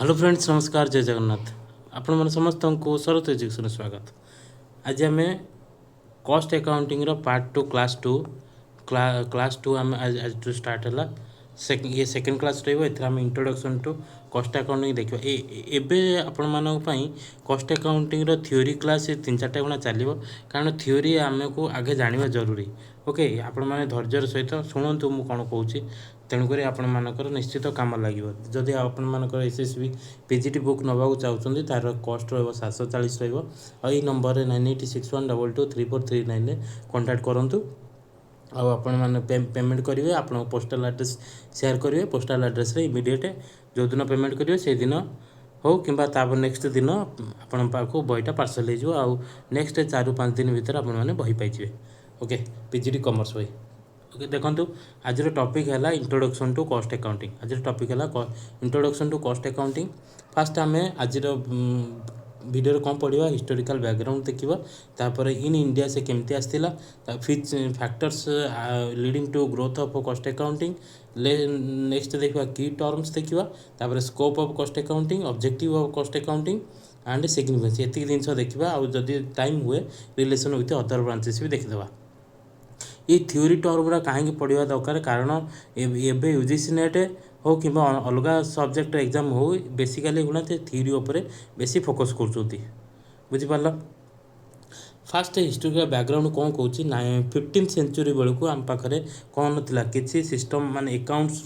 Hello friends, नमस्कार, जय जगन्नाथ। आपण मन समस्त को शरत एजुकेशन स्वागत। आज आम cost accounting part two class two आम आज टू स्टार्ट है। ये सेकेंड क्लास रही इंट्रोडक्शन टू कॉस्ट अकाउंटिंग देखा। एबे आपण मानक कॉस्ट अकाउंटिंग थ्योरी क्लास 3-4 गुणा चलो, कारण थ्योरी आमको आगे जाना जरूरी। ओके, आपण मैंने धैर्यर सहित शुणु मु कौन कहूँ, तेणुक आपण मानकर निश्चित काम लगे। जदि आपण मानकर एसएसबी पीजीटी बुक नवाक चाहते तार कस्ट रहा 740 रही नंबर 9861223439 कंटाक्ट करूँ। आपण मैंने पेमेंट करेंगे, आप पोस्टाल एड्रेस शेयर करेंगे। पोस्टाल एड्रेस इमिडिएट जो दिन पेमेंट करेंगे से दिन हो कि नेक्स्ट दिन आपण पाक बहीटा पार्सल हो, नेक्स्ट 4-5 दिन भितर आपण मैंने बही पाइबे। ओके, पीजीटी कॉमर्स बही। ओके, देखो आज टॉपिक है इंट्रोडक्शन टू कॉस्ट अकाउंटिंग। आज टॉपिक है introduction to cost accounting. First आम आज वीडियो कौन पढ़ा, हिस्टोरिकल बैकग्राउंड देखा, तापर इन इंडिया से केमती आसला, factors leading to growth of cost accounting. Next देखा की टर्म्स देखा, तापर scope of cost accounting, objective of cost accounting and significance. ये जिनस देखा, आदि टाइम हुए रिलेशन विथ अदर ब्रांचेस भी देखीदे। ये थ्योरी टर्म कहीं पढ़ा दरकार, कारण एवं यूजीसी नेट हो कि अलग सब्जेक्ट एग्जाम हो, बेसिकली गुणा थ्योरी उपर बेसी फोकस कर बुझिपार। फास्ट हिस्टोरिकल बैकग्राउंड कौन कौच, 15th सेंचुरी बेलू आम पाखे कौन ना कि सिस्टम माने एकाउंट्स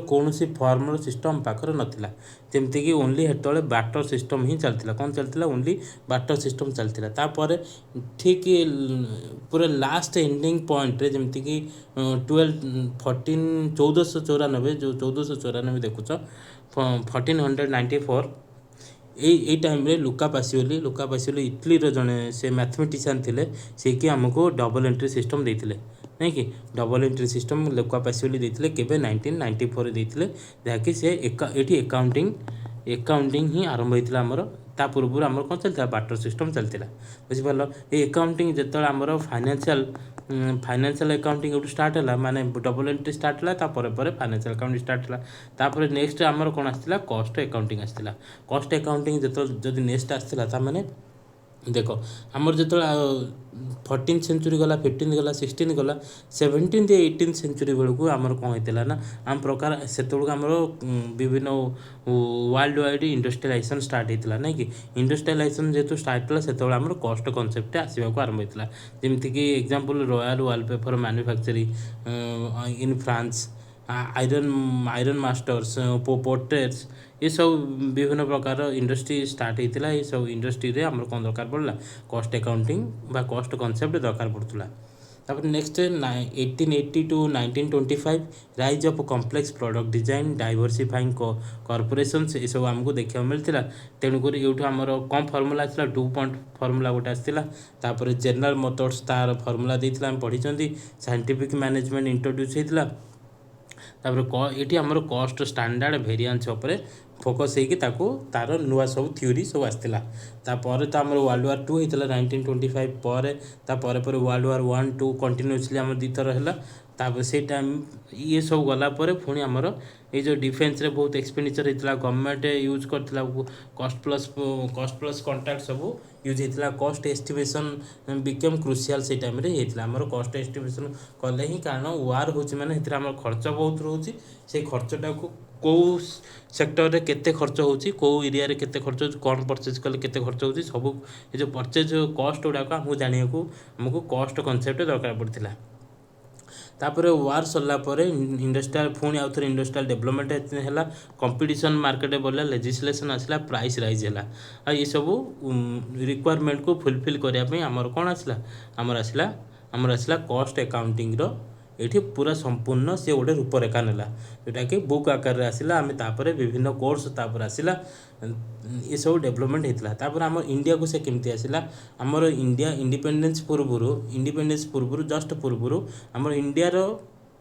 कौन सी फॉर्मर सिस्टम पाखे नाला। जमीक ओनली हेतु बाटर सिस्टम ही चलता। कौन चलता? ओनली बाटर सिस्टम चलता। तापर ठीक पूरा लास्ट एंडिंग पॉइंट रे जमीक 1494 जो 1494 देखुच 1494 यही टाइम रे लुका पासिओली इटली जड़े से मैथमेटिशियन थे, से कि आमको डबल एंट्री सिस्टम देते नहीं कि डबल एंट्री सिस्टम लुका पासिओली देते केबे 1994 देते, जहाँकि से ये अकाउंटिंग ही आरंभ होता आमर। ता पूर्व आमर कौन चलता? बाटर सिस्टम चलता। बुझिपार। ये अकाउंटिंग जो आमर फाइनेंशियल अकाउंटिंग जो स्टार्ट है, माने डबल एंट्री स्टार्ट है, तापर फाइनेंशियल अकाउंटिंग स्टार्ट है। तापर नेक्स्ट आमर कौन आसला? कॉस्ट अकाउंटिंग आसला। कॉस्ट अकाउंटिंग जो नेक्स्ट आसला माने देख, आमर जो 14th सेंचुरी गला, 15th गला, 16th गला, 17th 18th सेंचुरी बेलू आमर कौन होता ना, आम प्रकार से आमर विभिन्न वर्ल्ड वाइड इंडस्ट्रियलाइजेशन स्टार्ट होता नहीं कि इंडस्ट्रियलाइजेशन जेहतु स्टार्ट है, से आमर कॉस्ट कॉन्सेप्ट आसवाक आरंभ होता। जमीक example royal wallpaper manufacturing in France, iron masters, portraits, ये सब विभिन्न प्रकार इंडस्ट्री स्टार्ट होता। ये सब इंडस्ट्री रे आमर कौन दरकार पड़ा? कॉस्ट अकाउंटिंग बा कॉस्ट कॉन्सेप्ट दरकार पड़ूला। तापर next 1880 to 1925 rise of complex product design diversifying corporations, ये सब आमको देखा मिलता। तेणुक ये आमर कम फर्मुला आसला, 2 पॉइंट फर्मुला गोटे आसला। तापर जनरल मोटर्स तार फर्मुला देता आम पढ़ी। साइंटिफिक मैनेजमेंट इंट्रोड्यूस होता। तापर ये आमर कॉस्ट स्टैंडर्ड वेरिएंस उपरे फोकस होगी, तार नुआ सब थ्योरी सब आसला। तापर तो आमर वर्ल्ड वार 2 होता 1925 पर, तापर वर्ल्ड वार 1-2 कंटिन्यूसली आम 2 थर है। तापर से टाइम ये सब गला पुणी आमर ये जो डिफेन्स रे बहुत एक्सपेंडिचर होता, गवर्नमेंट यूज करता कॉस्ट प्लस कॉन्ट्रैक्ट सब यूज होता। कॉस्ट एस्टिमेशन बिकम क्रुशियल से टाइम रे होता। आमर कॉस्ट एस्टिमेशन कले ही, कारण वार हो माने खर्च बहुत रोचे। से खर्चटा को कौ सेक्टर रे केते खर्च होची, कौ एरिया रे केते खर्च होची, कौन परचेज कले केते खर्च होची, सब ये जो परचेज कॉस्ट गुड़ाक आमको जाना आमको कॉस्ट कॉन्सेप्ट दरकार पड़ता। तापर वार सरला इंडस्ट्रियल पुणी आउ थे इंडस्ट्रियल डेवलपमेंट है, कंपटीशन मार्केट बढ़ला, लेजिस्लेशन आसला, प्राइस राइज है। ये सब रिक्वायरमेंट को फुलफिल करने आमर कौन आसला? आमर आसला कॉस्ट अकाउंटिंग ये पूरा संपूर्ण सी गोटे रूपरेखा नेला, जोटा कि बुक आकार आसला। आम तापर विभिन्न कोर्स तापर आसला, ये सब डेवलपमेंट होता। तापर आम इंडिया को से केमती आसला? आमर इंडिया इंडिपेंडेंस पूर्व जस्ट पूर्व आमर इंडिया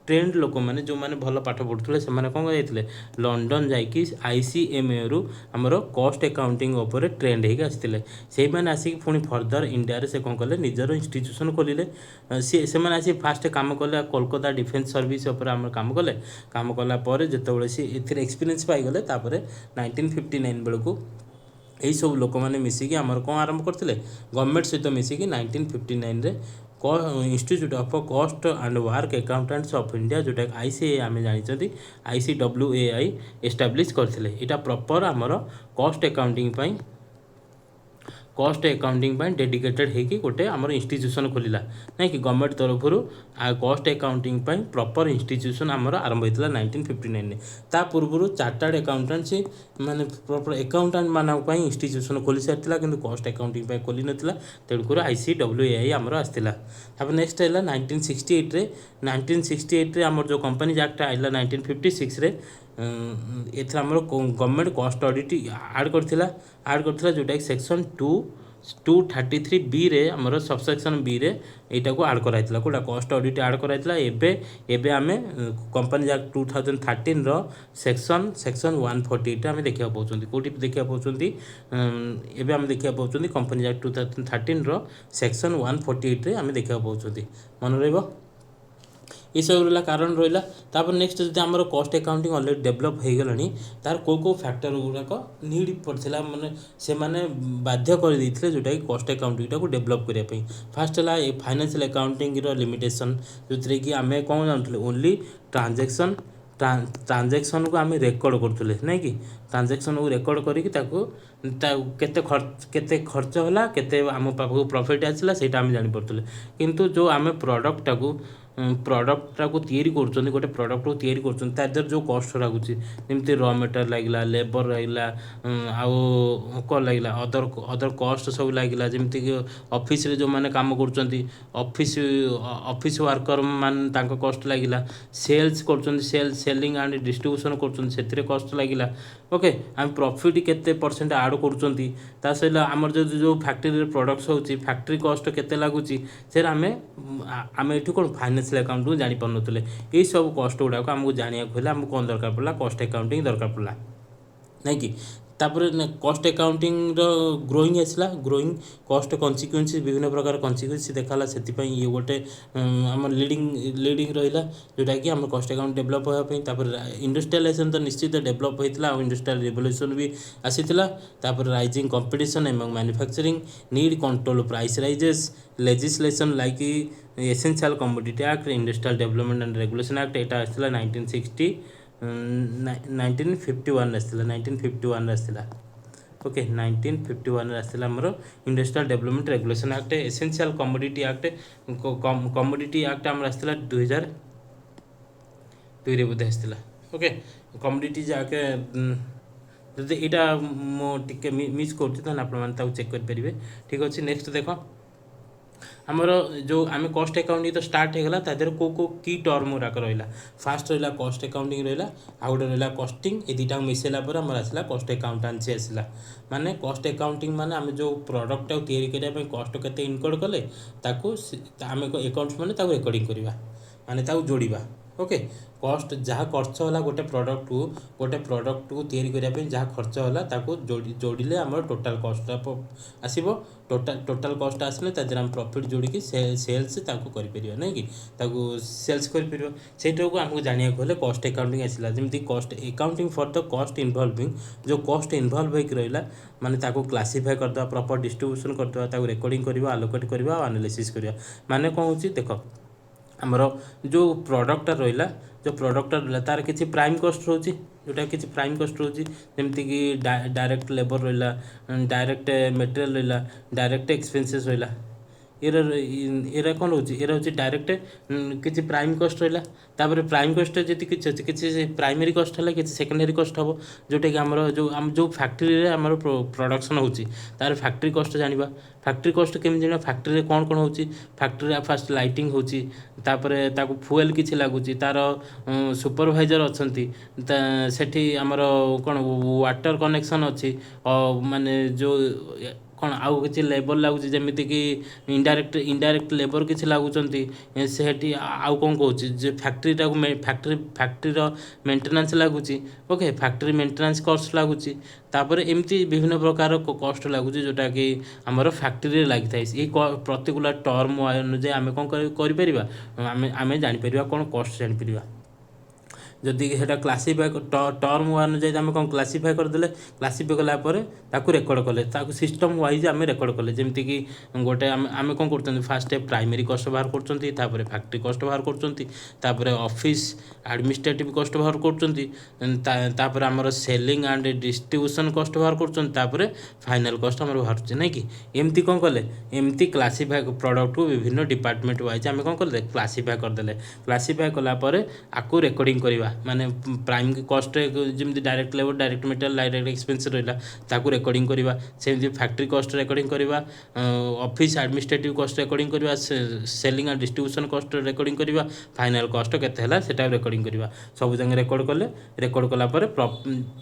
ट्रेंड लोक मैंने जो मैंने भल पाठ पढ़ुते से जाते लंडन जाकि ICMA रु आमर कॉस्ट अकाउंटिंग उपर ट्रेंड होगी आसते से मैंने आसिक पुणी फर्दर इंडिया से कौन कले निजर इंस्टीट्यूशन खोलिले से मैंने आसी फास्ट काम कले कोलकाता डिफेन्स सर्विस उपर आम काम कला जिते सी एक्सपीरियंस पाईगले 1959 बेलू यही सब लोक मैंने मिसिकी आमर कौन आरंभ करते गवर्नमेंट सहित मिसिकी 1959 रे institute of cost and work accountants of India जोटा ICAI आम जानते ICWAI एस्टाब्लीश करते यहाँ प्रॉपर आमर कॉस्ट अकाउंटिंग डेडिकेटेड होगी गोटे आमर इंस्टीट्यूशन खोलिला ना कि गवर्नमेंट तरफ कॉस्ट अकाउंटिंग प्रॉपर इंस्टीट्यूशन आमर आरंभ होता 1959 ता पूर्व चार्टर्ड अकाउंटेंसी माने प्रॉपर अकाउंटेंट मानक इंस्टीट्यूशन खोली सारी कि कॉस्ट अकाउंटिंग खोली नाला तेणुकर ICWAI आमर आसाला नेक्स्ट है 1968 आमर जो कंपनी एक्ट आइला 1956 रे एथर आमर गवर्नमेंट कॉस्ट ऑडिट आड करथिला जोटा कि सेक्शन 233B रे आमर सबसेक्शन B रे एटा को आड कराइतला कोटा कॉस्ट ऑडिट आड कराइतला एबे आमे कंपनी एक्ट 2013 रो सेक्शन 148 आमे देखिया पाउछंती कोठी देखिया पाउछंती एबे आमे देखिया पाउछंती कंपनी एक्ट 2013 रो सेक्शन 148 रे आमे देखिया पाउछंती मन रहइबो ये सब रहा कारण रहा तापर नेक्स्ट जब आम कॉस्ट अकाउंटिंग अलरेडी डेभलप हो गलानी तार को फैक्टर गुड़ाक नीड पड़ता माने से माने बाध्य कर देते जोटा कि कॉस्ट अकाउंटिंग को डेभलप करने फास्ट है फाइनेंशियल अकाउंटिंग लिमिटेशन जो कि आम कौन जानते ओनली ट्रांजेक्शन को आम रेकर्ड करूँ ना कि ट्रांजेक्शन को रेकर्ड करके केते खर्च होला केते आम पाखक प्रॉफिट आसला सेटा आम जानि पड़तले किंतु जो आम प्रोडक्ट को तैयारी कर गोटे प्रोडक्ट को तैयारी कर जो कॉस्ट लगुच जमी रॉ मटेरियल लगिला लेबर लगिला आउ कौन लगिला अदर कॉस्ट सब लगिला जमीक ऑफिस रे जो माने काम कर ऑफिस वर्कर मान तांको कॉस्ट लगिला सेल्स कर सेलिंग एंड डिस्ट्रीब्यूशन कर कॉस्ट लगिला ओके आम प्रॉफिट केते परसेंट ऐड कर सहित आमर जो फैक्ट्री प्रोडक्ट्स होची फैक्ट्री कॉस्ट केते लगुच से आम ये कौन फाइनेंशियल अकाउंट को जानी पारे ये सब कॉस्ट गुड़ाक आमको जाना आमको कौन दरकार पड़ा कॉस्ट अकाउंटिंग दरकार पड़ा नहीं कि तापर कॉस्ट अकाउंटिंग ग्रोइंग आसला ग्रोइंग कॉस्ट कन्सिक्वेंस विभिन्न प्रकार कन्सिक्वेंस देखाला से ये गोटे आम लीडिंग रहा जोटा कि आम कॉस्ट अकाउंट डेभलप होगापी इंडस्ट्रियलाइजेशन तो निश्चित डेभलप होता है इंडस्ट्रियल रिवोल्यूशन भी आसीला राइजिंग कंपटीशन एवं manufacturing need control price rises legislation like essential commodity act industrial development and regulation act यहाँ आसाला 1951 आसाला 1951 आसाला ओके 1951 आसाला आमर industrial development regulation act essential commodity act commodity act आमर आसाला 2002 रे बोधे आसाला ओके कमोडिटी जाके जदि यहाँ मुझे मिस कर चेक करेंगे ठीक अच्छे नेक्स्ट देख आमर जो आम कॉस्ट अकाउंटिंग तो स्टार्ट होगा तादेह को की टर्म गुराक रहा फास्ट रहा कॉस्ट अकाउंटिंग रहा आउ गए रहा कॉस्टिंग ये दुटा मिसेला आम आसला कॉस्ट अकाउंटेंसी आसला माने कॉस्ट अकाउंटिंग माने आम जो प्रोडक्ट तैयारी करने कॉस्ट केते इनकर्ड कले आम अकाउंट्स माने रेकर्डिंग करवा माने जोड़वा ओके कॉस्ट जहाँ खर्च है गोटे प्रोडक्ट को तैयारी करने जहाँ खर्च है जोड़े आम टोटाल कॉस्ट आसो टोटाल कॉस्ट आसले आम प्रॉफिट जोड़ी सेल्स कर ना कि सेल्स कर को आमको जाना गले कॉस्ट अकाउंटिंग आसला जमी cost accounting for the cost involving जो कॉस्ट इनवॉल्व होकर रहा माने क्लासीफाई करदे प्रॉपर डिस्ट्रीब्यूशन करदे रेकर्डिंग करवा आलोकेट करवा एनालिसिस करवा माने कौन हो देख आमर जो प्रोडक्ट रहा जो प्रोडक्ट रहा तार किसी प्राइम कॉस्ट रोचे जोटा कि प्राइम कॉस्ट रोचे जमीक डायरेक्ट लेबर रहा डायरेक्ट मटेरियल रहा डायरेक्ट एक्सपेंसेस रहा एरा कौन रोचे एरा हूँ डायरेक्ट किसी प्राइम कॉस्ट रहा तापर प्राइम कॉस्ट जी किसी अच्छे किसी प्राइमरी कॉस्ट है किसी सेकेंडरी कॉस्ट हम जोटा कि आमर जो फैक्ट्री आमर प्रोडक्शन होची तार फैक्ट्री कॉस्ट जाना फैक्ट्री कॉस्ट केमी जाना फैक्ट्री कौन कौन होची फैक्ट्री फास्ट लाइटिंग होची तापर ताको फुएल किसी लगुच तार सुपरवाइजर अच्छा से आमर कौन वाटर कनेक्शन अच्छी माने जो କ'ଣ ଆଉ କିଛି ଲେବର ଲାଗୁଛି, ଯେମିତିକି ଇନଡାଇରେକ୍ଟ ଲେବର କିଛି ଲାଗୁଛନ୍ତି, ସେଠି ଆଉ କ'ଣ କହୁଛି ଯେ ଫ୍ୟାକ୍ଟ୍ରିର ମେଣ୍ଟେନାନ୍ସ ଲାଗୁଛି। ଓକେ, ଫ୍ୟାକ୍ଟ୍ରି ମେଣ୍ଟେନାନ୍ସ କଷ୍ଟ ଲାଗୁଛି। ତାପରେ ଏମିତି ବିଭିନ୍ନ ପ୍ରକାର କଷ୍ଟ ଲାଗୁଛି ଯେଉଁଟାକି ଆମର ଫ୍ୟାକ୍ଟ୍ରିରେ ଲାଗିଥାଏ। ଏଇ ପର୍ଟିକୁଲାର ଟର୍ମ ଅନୁଯାୟୀ ଆମେ କ'ଣ କରିପାରିବା, ଆମେ ଜାଣିପାରିବା କ'ଣ କଷ୍ଟ ଜାଣିପାରିବା। ଯଦି ସେଇଟା କ୍ଲାସିଫାଏ ଟର୍ମ ଅନୁଯାୟୀ ଆମେ କ'ଣ କ୍ଲାସିଫାଏ କରିଦେଲେ, କ୍ଲାସିଫାଏ କଲା ପରେ ତାକୁ ରେକର୍ଡ଼ କଲେ, ତାକୁ ସିଷ୍ଟମ୍ ୱାଇଜ୍ ଆମେ ରେକର୍ଡ଼ କଲେ। ଯେମିତିକି ଗୋଟେ ଆମେ କ'ଣ କରୁଛନ୍ତି, ଫାଷ୍ଟ ପ୍ରାଇମେରୀ କଷ୍ଟ ବାହାର କରୁଛନ୍ତି, ତାପରେ ଫ୍ୟାକ୍ଟ୍ରି କଷ୍ଟ ବାହାର କରୁଛନ୍ତି, ତାପରେ ଅଫିସ୍ ଆଡ଼ମିନିଷ୍ଟ୍ରେଟିଭ୍ କଷ୍ଟ ବାହାର କରୁଛନ୍ତି, ତାପରେ ଆମର ସେଲିଂ ଆଣ୍ଡ ଡିଷ୍ଟ୍ରିବ୍ୟୁସନ୍ କଷ୍ଟ ବାହାର କରୁଛନ୍ତି, ତାପରେ ଫାଇନାଲ୍ କଷ୍ଟ ଆମର ବାହାରୁଛି, ନାଇଁ କି? ଏମିତି କ'ଣ କଲେ, ଏମିତି କ୍ଲାସିଫାଏ ପ୍ରଡ଼କ୍ଟକୁ ବିଭିନ୍ନ ଡିପାର୍ଟମେଣ୍ଟ ୱାଇଜ୍ ଆମେ କ'ଣ କଲେ, କ୍ଲାସିଫାଏ କରିଦେଲେ। କ୍ଲାସିଫାଏ କଲା ପରେ ଆକୁ ରେକର୍ଡ଼ିଂ କରିବା, ମାନେ ପ୍ରାଇମ୍ କଷ୍ଟରେ ଯେମିତି direct labour, direct material, direct expense ରହିଲା, ତାକୁ ରେକର୍ଡ଼ିଂ କରିବା। ସେମିତି ଫ୍ୟାକ୍ଟ୍ରି କଷ୍ଟ ରେକର୍ଡ଼ିଂ କରିବା, ଅଫିସ୍ ଆଡ଼ମିନିଷ୍ଟ୍ରେଟିଭ୍ କଷ୍ଟ ରେକର୍ଡ଼ିଂ କରିବା, ସେଲିଂ ଆଣ୍ଡ ଡିଷ୍ଟ୍ରିବ୍ୟୁସନ୍ କଷ୍ଟ ରେକର୍ଡ଼ିଂ କରିବା, ଫାଇନାଲ୍ କଷ୍ଟ କେତେ ହେଲା ସେଟା ରେକର୍ଡ଼ିଂ କରିବା। ସବୁ ଯାକ ରେକର୍ଡ଼ କଲେ। ରେକର୍ଡ଼ କଲା ପରେ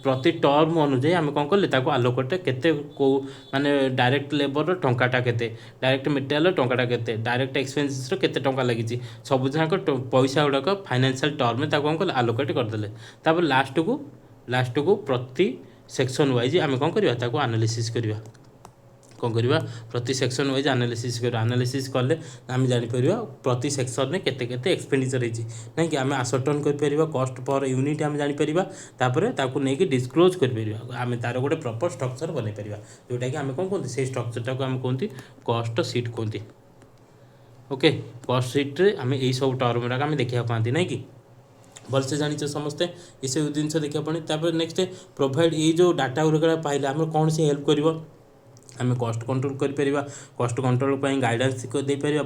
ପ୍ରତି ଟର୍ମ ଅନୁଯାୟୀ ଆମେ କ'ଣ କଲେ, ତାକୁ ଆଲୋକେଟ୍ କେତେ କେଉଁ ମାନେ ଡାଇରେକ୍ଟ ଲେବରର ଟଙ୍କାଟା କେତେ, ଡାଇରେକ୍ଟ ମେଟେରିଆଲ୍ର ଟଙ୍କାଟା କେତେ, ଡାଇରେକ୍ଟ ଏକ୍ସପେନ୍ସର କେତେ ଟଙ୍କା ଲାଗିଛି, ସବୁ ଯାକ ପଇସା ଗୁଡ଼ାକ ଫାଇନାନ୍ସିଆଲ୍ ଟର୍ମରେ ତାକୁ କ'ଣ କଲେ, ଆଲୋକେଟ୍ କରିଦେଲେ। ତାପରେ ଲାଷ୍ଟକୁ ପ୍ରତି ସେକ୍ସନ୍ ୱାଇଜ୍ ଆମେ କ'ଣ କରିବା, ତାକୁ ଆନାଲିସିସ୍ କରିବା। କ'ଣ କରିବା, ପ୍ରତି ସେକ୍ସନ୍ ୱାଇଜ୍ ଆନାଲିସିସ୍ କରିବା। ଆନାଲିସିସ୍ କଲେ ଆମେ ଜାଣିପାରିବା ପ୍ରତି ସେକ୍ସନ୍ରେ କେତେ ଏକ୍ସପେଣ୍ଡିଚର୍ ହେଇଛି, ନାଇଁକି? ଆମେ ଆସର୍ଟନ୍ କରିପାରିବା, କଷ୍ଟ ପର୍ ୟୁନିଟ୍ ଆମେ ଜାଣିପାରିବା। ତାପରେ ତାକୁ ନେଇକି ଡିସକ୍ଲୋଜ୍ କରିପାରିବା, ଆମେ ତା'ର ଗୋଟେ ପ୍ରପର୍ ଷ୍ଟ୍ରକ୍ଚର୍ ବନେଇପାରିବା, ଯେଉଁଟାକି ଆମେ କ'ଣ କୁହନ୍ତି, ସେଇ ଷ୍ଟ୍ରକ୍ଚରଟାକୁ ଆମେ କୁହନ୍ତି କଷ୍ଟ ସିଟ୍ କୁହନ୍ତି। ଓକେ, କଷ୍ଟ ସିଟ୍ରେ ଆମେ ଏଇସବୁ ଟର୍ମ ଗୁଡ଼ାକ ଆମେ ଦେଖିବାକୁ ପାଆନ୍ତି, ନାଇଁ କି? ଭଲସେ ଜାଣିଛ ସମସ୍ତେ ଏସବୁ ଜିନିଷ ଦେଖିବା ପାଇଁ। ତାପରେ ନେକ୍ସଟ ପ୍ରୋଭାଇଡ଼, ଏଇ ଯେଉଁ ଡାଟା ଗୁଡ଼ାକ ପାଇଲେ ଆମର କ'ଣ ସେ ହେଲ୍ପ କରିବ, ଆମେ କଷ୍ଟ କଣ୍ଟ୍ରୋଲ କରିପାରିବା। କଷ୍ଟ କଣ୍ଟ୍ରୋଲ ପାଇଁ ଗାଇଡାନ୍ସ ଦେଇପାରିବା।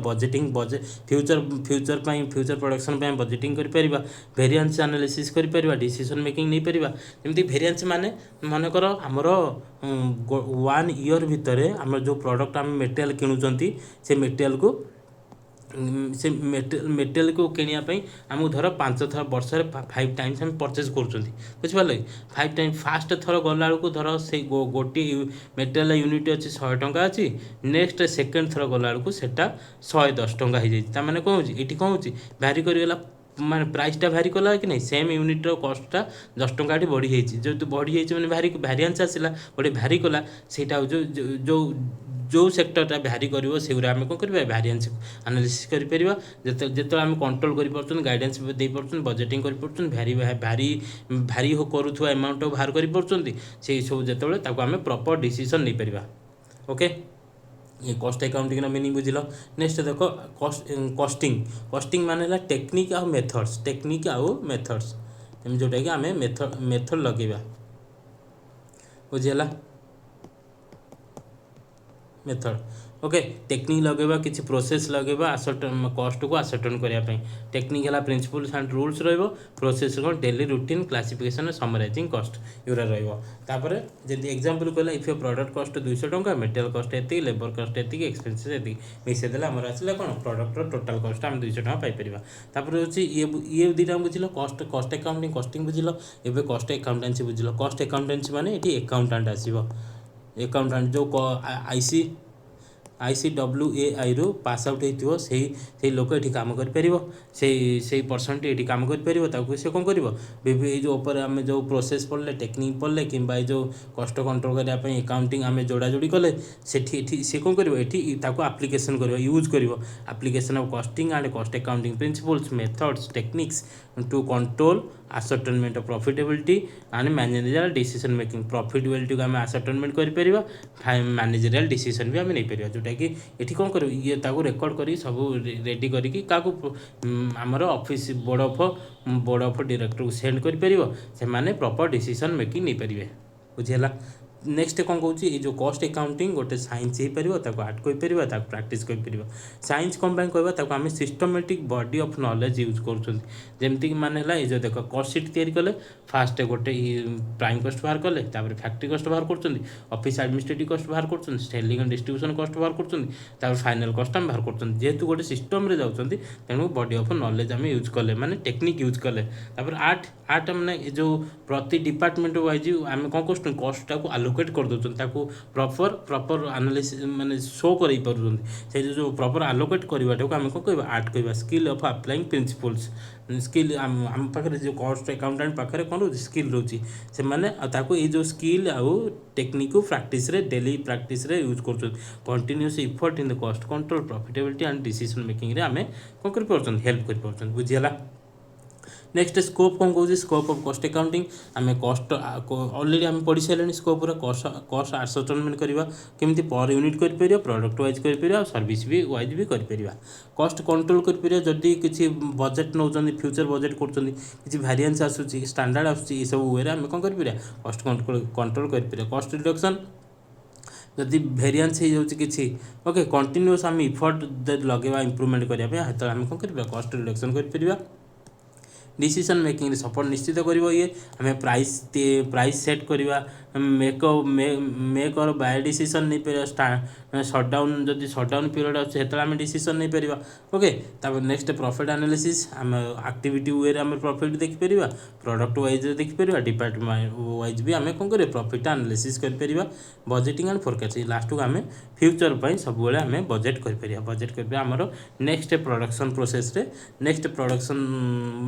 ଫ୍ୟୁଚର ପାଇଁ ଫ୍ୟୁଚର ପ୍ରଡକ୍ସନ୍ ପାଇଁ ବଜେଟିଂ କରିପାରିବା। ଭେରିଆନ୍ସ ଆନାଲିସିସ୍ କରିପାରିବା। ଡିସିସନ୍ ମେକିଂ ନେଇପାରିବା। ଯେମିତି ଭେରିଆନ୍ସ ମାନେ ମନେକର ଆମର 1 ଇୟର୍ ଭିତରେ ଆମର ଯେଉଁ ପ୍ରଡ଼କ୍ଟ ଆମେ ମେଟେରିଆଲ୍ କିଣୁଛନ୍ତି, ସେ ମେଟେରିଆଲକୁ କିଣିବା ପାଇଁ ଆମକୁ ଧର 5 ଥର ବର୍ଷରେ 5 ଟାଇମ୍ସ ଆମେ ପରଚେଜ୍ କରୁଛନ୍ତି, ବୁଝିପାରିଲେ କି? 5 ଟାଇମ୍ ଫାଷ୍ଟ ଥର ଗଲାବେଳକୁ ଧର ସେଇ ଗୋଟିଏ ମେଟେରିଆଲ ୟୁନିଟ୍ ଅଛି 100 ଟଙ୍କା ଅଛି, ନେକ୍ସଟ ସେକେଣ୍ଡ ଥର ଗଲାବେଳକୁ ସେଟା 110 ଟଙ୍କା ହେଇଯାଇଛି। ତାମାନେ କ'ଣ ହେଉଛି, ଏଠି କ'ଣ ହେଉଛି, ଭ୍ୟାରି କରିଗଲା, ମାନେ ପ୍ରାଇସ୍ଟା ଭ୍ୟାରି କଲା କି ନାହିଁ, ସେମ୍ ୟୁନିଟ୍ର କଷ୍ଟଟା 10 ଟଙ୍କା ଏଠି ବଢ଼ିଯାଇଛି। ଯେହେତୁ ବଢ଼ିଯାଇଛି ମାନେ ଭ୍ୟାରିଆନ୍ସ ଆସିଲା, ଗୋଟେ ଭ୍ୟାରି କଲା, ସେଇଟା ହେଉଛି ଯେଉଁ ସେକ୍ଟରଟା ଭ୍ୟାରି କରିବ ସେଗୁଡ଼ା ଆମେ କ'ଣ କରିବା, ଭ୍ୟାରିଆନ୍ସ ଆନାଲିସିସ୍ କରିପାରିବା। ଯେତେବେଳେ ଆମେ କଣ୍ଟ୍ରୋଲ କରିପାରୁଛନ୍ତି, ଗାଇଡାନ୍ସ ଦେଇପାରୁଛନ୍ତି, ବଜେଟିଂ କରିପାରୁଛନ୍ତି, ଭ୍ୟାରି କରୁଥିବା ଆମାଉଣ୍ଟଟାକୁ ବାହାର କରିପାରୁଛନ୍ତି, ସେଇସବୁ ଯେତେବେଳେ ତାକୁ ଆମେ ପ୍ରପର ଡିସିସନ୍ ନେଇପାରିବା। ଓକେ, ये कस्ट अकाउंटिंग मीनिंग बुझिल। नेक्स्ट देख कस्टिंग माने है टेक्निक आउ मेथड्स जोटा कि आम मेथड लगेगा, बुझीगला मेथड। ओके, टेक्निक लगेगा, किसी प्रोसेस लगेगा कस्ट को आसर्टन करने। टेक्निक है प्रिंसिपल्स एंड रूल्स रहिबो, प्रोसेस कौन डेली रूटीन क्लासिफिकेशन समराइजिंग कस्ट युरा रहिबो। तापर जदि एग्जांपल कहला, इफ योर प्रोडक्ट कस्ट 200 टंका, मटेरियल कस्ट एति, लेबर कस्ट एति, एक्सपेंसेस एति मिसे देला हमर आसिला कोन प्रोडक्ट रो टोटल कस्ट हम 200 टंका पाई परिबा। तापर होची ये दिटा बुझिलो, कस्ट अकाउंटिंग कस्टिंग बुझिलो। एबे कस्ट अकाउंटेंसी बुझिलो। कस्ट अकाउंटेंसी माने एठी अकाउंटेंट आसीबो, अकाउंटेंट जो ICWAI रू पास आउट होइथिबो, सेही लोक एठी काम करि परिबो, सेही पर्सन एठी काम करि परिबो। ताकू से कोन करिवो, बेबी जो ऊपर आमे जो प्रोसेस पढ़ले, टेक्निक पढ़ले, किंबा जो कस्ट कंट्रोल करिया पई अकाउंटिंग आमे जोड़ा जोड़ी कले, सेठी से कोन करिवो, एठी ताकू एप्लीकेशन करिवो, यूज करिवो। Application of costing and cost accounting principles, methods, techniques to control ascertainment of profitability and managerial decision making। Profitability को आम ascertainment कर मैनेजरियल डिसीजन भी आम नहीं पार, जोटा कि ये कौन कर ये रेकर्ड कर सब रेडी करके आमर ऑफिस बोर्ड ऑफ डायरेक्टर को सेंड कर प्रॉपर डिसीजन मेकिंग नहीं पारे, बुझीगला। नेक्स्ट कौन कौन ये जो कस्ट अकाउंटिंग गोटे साइंस हो पार, आर्ट कर प्रैक्टिस कर। साइंस कौन कहवा, आम systematic body of knowledge use करमती माने है जो देख कस्ट सीट तैयारी कले, फास्ट गोटे प्राइम कस्ट बाहर कले, फैक्ट्री कस्ट बाहर कर, ऑफिस एडमिनिस्ट्रेटिव कस्ट बाहर कर, सेलिंग एंड डिस्ट्रीब्यूशन कस्ट बाहर कर, फाइनल कस्ट आम बाहर कर। जेहेतु गोटे सिस्टम रे जाउछंती, तेणु बॉडी ऑफ नॉलेज आम यूज कले, माने टेक्निक यूज कले। आर्ट माने जो प्रति डिपार्टमेंट वाइज आम कौन कस्ट टाक ଆଲୋକେଟ୍ କରିଦେଉଛନ୍ତି ତାକୁ ପ୍ରପର ଆନାଲିସିସ୍ ମାନେ ଶୋ କରାଇ ପାରୁଛନ୍ତି ସେ ଯେଉଁ ପ୍ରପର ଆଲୋକେଟ୍ କରିବାଟାକୁ ଆମେ କ'ଣ କହିବା ଆର୍ଟ କହିବା skill of applying principles skill ଆମ ପାଖରେ ଯେଉଁ କଷ୍ଟ ଆକାଉଣ୍ଟାଣ୍ଟ ପାଖରେ କ'ଣ ରହୁଛି ସ୍କିଲ୍ ରହୁଛି ସେମାନେ ତାକୁ ଏଇ ଯେଉଁ ସ୍କିଲ୍ ଆଉ ଟେକ୍ନିକ୍କୁ ପ୍ରାକ୍ଟିସ୍ରେ ଡେଲି ପ୍ରାକ୍ଟିସ୍ରେ ୟୁଜ୍ କରୁଛନ୍ତି କଣ୍ଟିନ୍ୟୁସ୍ ଇଫର୍ଟ ଇନ୍ ଦ କଷ୍ଟ କଣ୍ଟ୍ରୋଲ୍ ପ୍ରଫିଟେବିଲିଟି ଆଣ୍ଡ ଡିସିସନ୍ ମେକିଂରେ ଆମେ କ'ଣ କରିପାରୁଛନ୍ତି ହେଲ୍ପ କରିପାରୁଛନ୍ତି ବୁଝିହେଲା। नेक्स्ट स्कोप कौन कौन स्कोप ऑफ कॉस्ट अकाउंटिंग आम कस्ट ऑलरेडी आम पढ़ी सारे स्कोप कस्ट आसर्टमेंट करवा केमी पर यूनिट कर प्रोडक्ट वाइज कर सर्विस भी वाइज भी कर कस्ट कंट्रोल कर जदि किसी बजेट नौ फ्यूचर बजेट कर भारिएंस आसूँ स्टैंडर्ड आसूँ सब वे आम कौन कर कस्ट कंट्रोल कर कस्ट रिडक्शन जदि भेरिएंस हो जाऊँगी ओके कंटिन्यूअस आम इफर्ट लगेगा इम्प्रूवमेंट करने आम कौन कर कस्ट रिडक्शन कर डिसीजन मेकिंग सपोर्ट निश्चित कर ये आम प्राइस सेट करवा मेक और बाय डिसीजन नहीं पार सटडाउन जदि सटडाउन पीरियड अच्छे आम डिसीजन नहीं पार ओके तापर नेक्स्ट प्रॉफिट एनालिसिस आम एक्टिविटी वे आम प्रॉफिट देखिपर प्रोडक्ट वाइज देखिपर डिपार्टमेंट वाइज भी आम कौन कर प्रॉफिट एनालिसिस कर बजेटिंग एंड फोरकास्टिंग लास्ट को आम फ्यूचर पर सब आम बजेट कर आमर नेक्स्ट प्रोडक्शन प्रोसेस रे नेक्स्ट प्रोडक्शन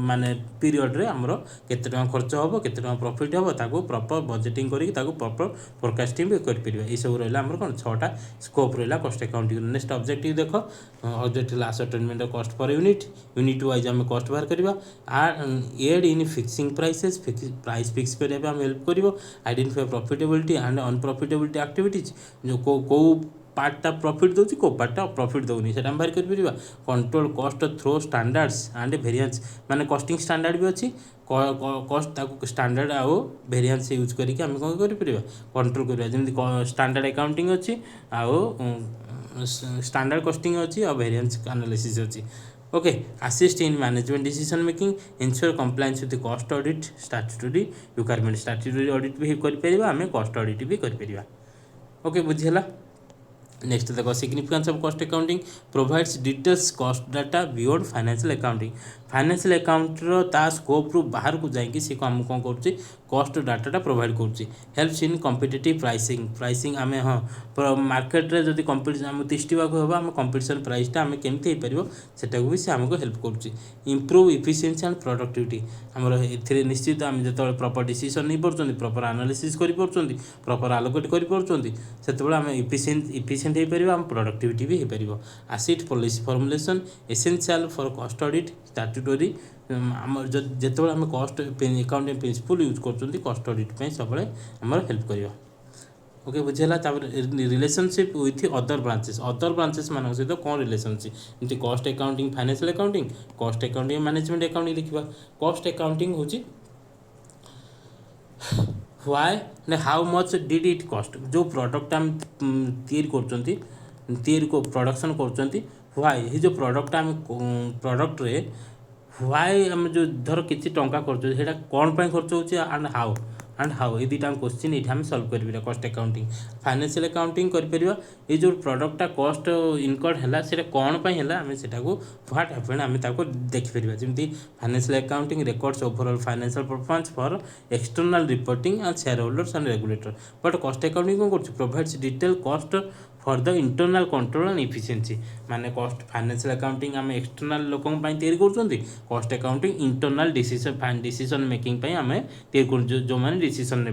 माने पीरियड रे आमर केते टका खर्च होबो केते टका प्रॉफिट होबो ताको प्रॉपर बजेटिंग करी ताको प्रॉपर फोरकास्टिंग भी कर परिबा ए सब रहला हमर कोन 6टा स्कोप रहला कॉस्ट अकाउंटिंग नेक्स्ट ऑब्जेक्टिव देखो objective ascertainment of cost per unit wise आम कॉस्ट बाहर करबा aid in fixing prices price fix करबा हम हेल्प करबो identify profitability and unprofitability activities जो को पार्टा प्रॉफिट दूसरी को पार्टा प्रॉफिट दौनी से बाहर कर control cost through standards and variance माने कॉस्टिंग स्टैंडर्ड भी अच्छी कॉस्ट ताको स्टैंडर्ड आउ वेरिएंस यूज करके आम कौन कर कंट्रोल करवा जमी स्टैंडर्ड अकाउंटिंग अच्छी आउ स्टैंडर्ड कॉस्टिंग अच्छी आ वेरिएंस एनालिसिस अच्छी okay assist in management decision making ensure compliance with cost audit statutory requirement statutory audit भी कर आम कॉस्ट ऑडिट भी कर ओके बुझीगला। नेक्स्ट देखो significance of cost accounting provides details cost data beyond financial accounting financial account ता scope रु बाहर को जाकि सी आम कौन कर कॉस्ट डाटा प्रोवाइड कर हेल्प्स इन कॉम्पिटिटिव प्राइसिंग आम हाँ मार्केट रे जदि कंपिटिशन आम तिष्ठिबाक होबा आम कंपिटिशन प्राइसटा आम केमती हो पारिबो सेटाको भी से आमको हेल्प कर इम्प्रूव इफिशिएंसी एंड प्रोडक्टिविटी आमर ए निश्चित आम जो प्रॉपर डिसीजन नहीं पार्टी प्रॉपर एनालिसिस कर प्रॉपर आलोकेट कर पार्टी आम इफिशिएंट हो पार आम प्रोडक्टिविटी भी हो पार एसिड policy formulation essential for cost audit statutory आम जो आम कॉस्ट अकाउंटिंग प्रिंसिपल यूज कर कॉस्ट ऑडिट सब आमर हेल्प करवा ओके बुझेगा रिलेशनशिप विथ अदर ब्रांचेस मान सहित कौन रिलेशनशिप जमी cost accounting financial accounting cost accounting management accounting लिखा कॉस्ट अकाउंटिंग हूँ व्हाई ने how much did it cost जो प्रोडक्ट आम तैयारी को प्रोडक्शन कर व्हाई ये जो प्रोडक्ट आम प्रोडक्ट रे व्हाई आम जो धर किसी टंका खर्च कौन पर खर्च हो एंड हाउ ये दुटा क्वेश्चन ये आम सल्व कर कॉस्ट अकाउंटिंग फाइनेंशियल अकाउंटिंग कर जो प्रोडक्टा कॉस्ट इनकर्ड है से कौन पर आम से व्हाट हैपेंड आम देखिपर जमी financial accounting records overall financial performance for external reporting and shareholders and regulator but cost accounting कौन कर provides detail cost for the internal control and efficiency माने कॉस्ट फाइनेंशियल अकाउंटिंग आम external लोकों तैयारी कर cost accounting internal decision making आम तैयारी जो मैंने डिसीजन ने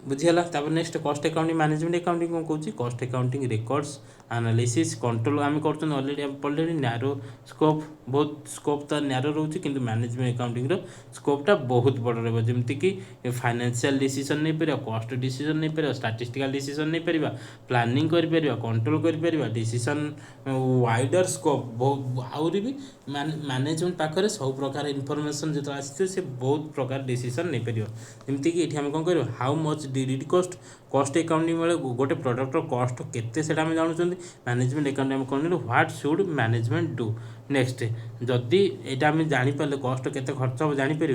बुझीगला next cost accounting management accounting कौन कौन cost accounting records analysis control आम कर ऑलरेडी नैरो स्कोप बहुत स्कोप तो नैरो रोचे कि मैनेजमेंट अकाउंटिंग स्कोपटा बहुत बड़ रहा जमती कि फाइनेंशियल डिसीजन नहीं पार कॉस्ट डिसीजन नहीं पार स्टैटिस्टिकल डिसीजन नहीं पार प्लानिंग कर कंट्रोल कर डिसीजन वाइडर स्कोप बहुत आहरी भी मैनेजमेंट पाखे सब प्रकार इनफॉरमेशन जो आसी से बहुत प्रकार डिसीजन नहीं पार जमती कि ये आम कौन कर how much did it cost accounting बेले गोटे प्रोडक्टर कॉस्ट केते सेटा आम जानूँ मैनेजमेंट अकाउंटिंग कौन what should management do next जदि यहाँ आम जापर कॉस्ट केते खर्च हम जापर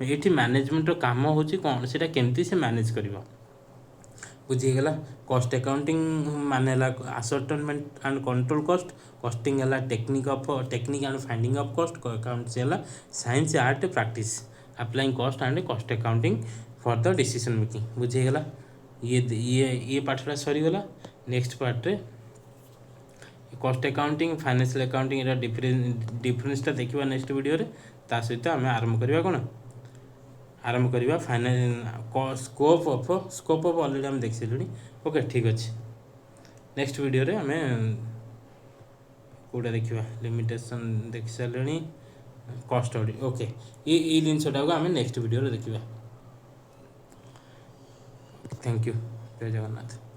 ये मैनेजमेंट काम हूँ कौन से केमती से मैनेज कर बुझीगला कॉस्ट अकाउंटिंग माने ascertainment and control cost costing है technique and finding of cost accounts है science art practice applying cost and cost accounting for the decision making बुझीगला ये पार्टा सरीगला नेक्स्ट पार्ट रे कॉस्ट अकाउंटिंग फाइनेंशियल अकाउंटिंग एरा डिफरेंसटा देखा नेक्स्ट वीडियो रे ता सहित आम आरंभ करवा कौन आरंभ करवा स्कोप ऑफ ऑलरेडी आम देख सारे ओके ठीक अच्छे नेक्स्ट वीडियो रे आम कौटा देखा लिमिटेशन देख सारे कॉस्ट ऑडिट ओके ये जिनटा को आम नेक्स्ट वीडियो देखा थैंक यू जय जगन्नाथ।